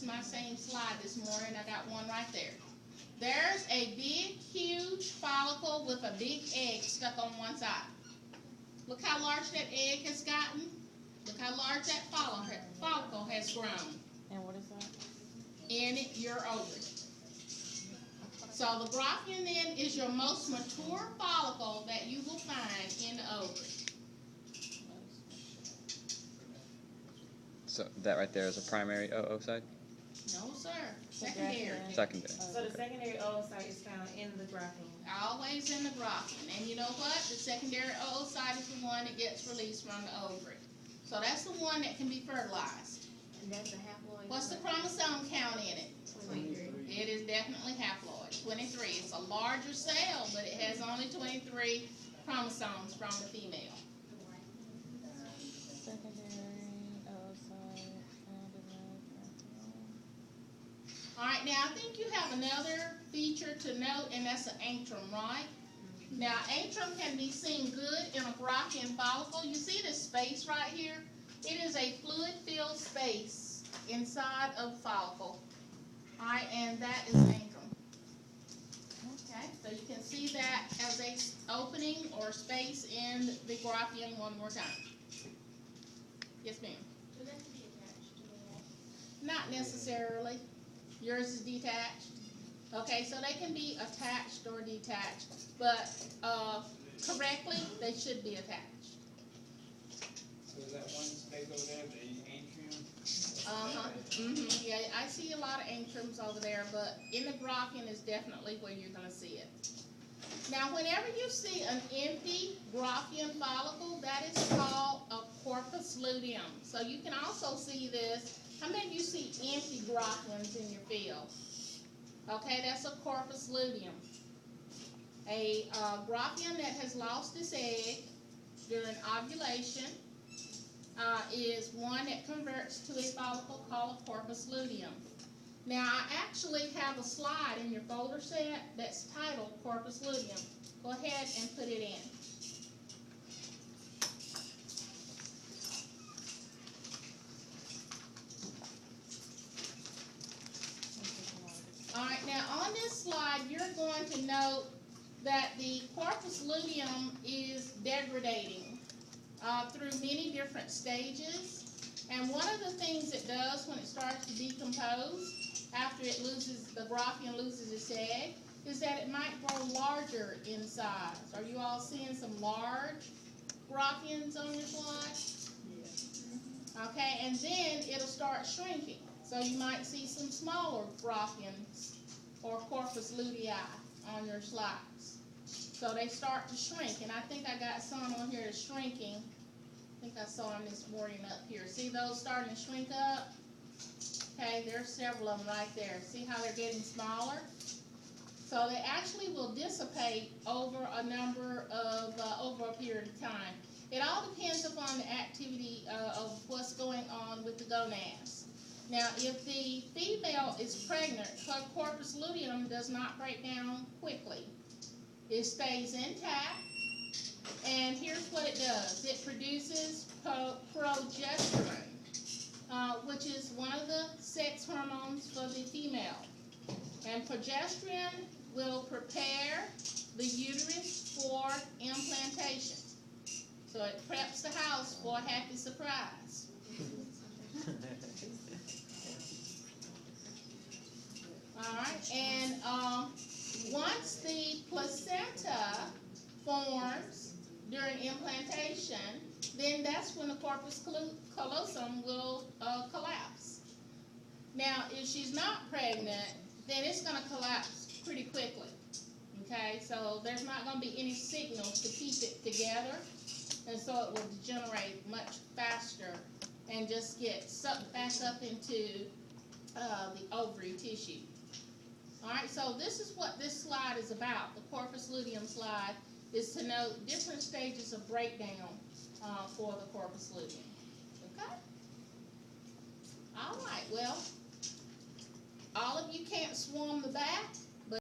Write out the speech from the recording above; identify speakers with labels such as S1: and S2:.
S1: my same slide this morning. I got one right there. There's a big, huge follicle with a big egg stuck on one side. Look how large that egg has gotten. Look how large that follicle has grown.
S2: And what is that?
S1: In your ovary. So the graafian then is your most mature follicle that you will find in the ovary.
S3: So that right there is a primary oocyte?
S1: No, sir. Secondary.
S3: Secondary.
S2: So the secondary oocyte is found in the graafian.
S1: Always in the graafian. And you know what? The secondary oocyte is the one that gets released from the ovary. So that's the one that can be fertilized.
S4: And that's a haploid.
S1: What's the chromosome count in it?
S4: 23.
S1: It is definitely haploid. 23. It's a larger cell, but it has only 23 chromosomes from the female.
S2: Secondary oocyte found in the
S1: All right, now I think you have another feature to note, and that's an antrum, right? Now, antrum can be seen good in a graafian follicle. You see this space right here? It is a fluid-filled space inside of the follicle. All right, and that is antrum. Okay, so you can see that as a opening or space in the graafian one more time. Yes, ma'am.
S4: Does that have to be attached to the wall?
S1: Not necessarily. Yours is detached. Okay, so they can be attached or detached, but correctly, they should be attached.
S5: So is that one space over there, the atrium?
S1: Yeah, I see a lot of antrums over there, but in the graafian is definitely where you're going to see it. Now, whenever you see an empty graafian follicle, that is called a corpus luteum. So you can also see this. How many of you see empty graafians in your field? Okay, that's a corpus luteum. A graafian that has lost its egg during ovulation is one that converts to a follicle called a corpus luteum. Now, I actually have a slide in your folder set that's titled corpus luteum. Go ahead and put it in. All right, now on this slide, you're going to note that the corpus luteum is degrading through many different stages. And one of the things it does when it starts to decompose, after it loses, the graafian loses its egg, is that it might grow larger in size. Are you all seeing some large graafians on your slide? Okay, and then it'll start shrinking. So you might see some smaller graafians or corpus lutea on your slides. So they start to shrink, and I think I got some on here that's shrinking. I think I saw them this morning up here. See those starting to shrink up? Okay, there's several of them right there. See how they're getting smaller? So they actually will dissipate over a number of, over a period of time. It all depends upon the activity of what's going on with the gonads. Now, if the female is pregnant, her corpus luteum does not break down quickly. It stays intact, and here's what it does. It produces progesterone, which is one of the sex hormones for the female. And progesterone will prepare the uterus for implantation. So it preps the house for a happy surprise. All right, and once the placenta forms during implantation, then that's when the corpus callosum will collapse. Now, if she's not pregnant, then it's going to collapse pretty quickly. Okay, so there's not going to be any signals to keep it together, and so it will degenerate much faster and just get sucked back up into the ovary tissue. All right, so this is what this slide is about. The corpus luteum slide is to note different stages of breakdown for the corpus luteum. Okay? All right, well, all of you can't swarm the back.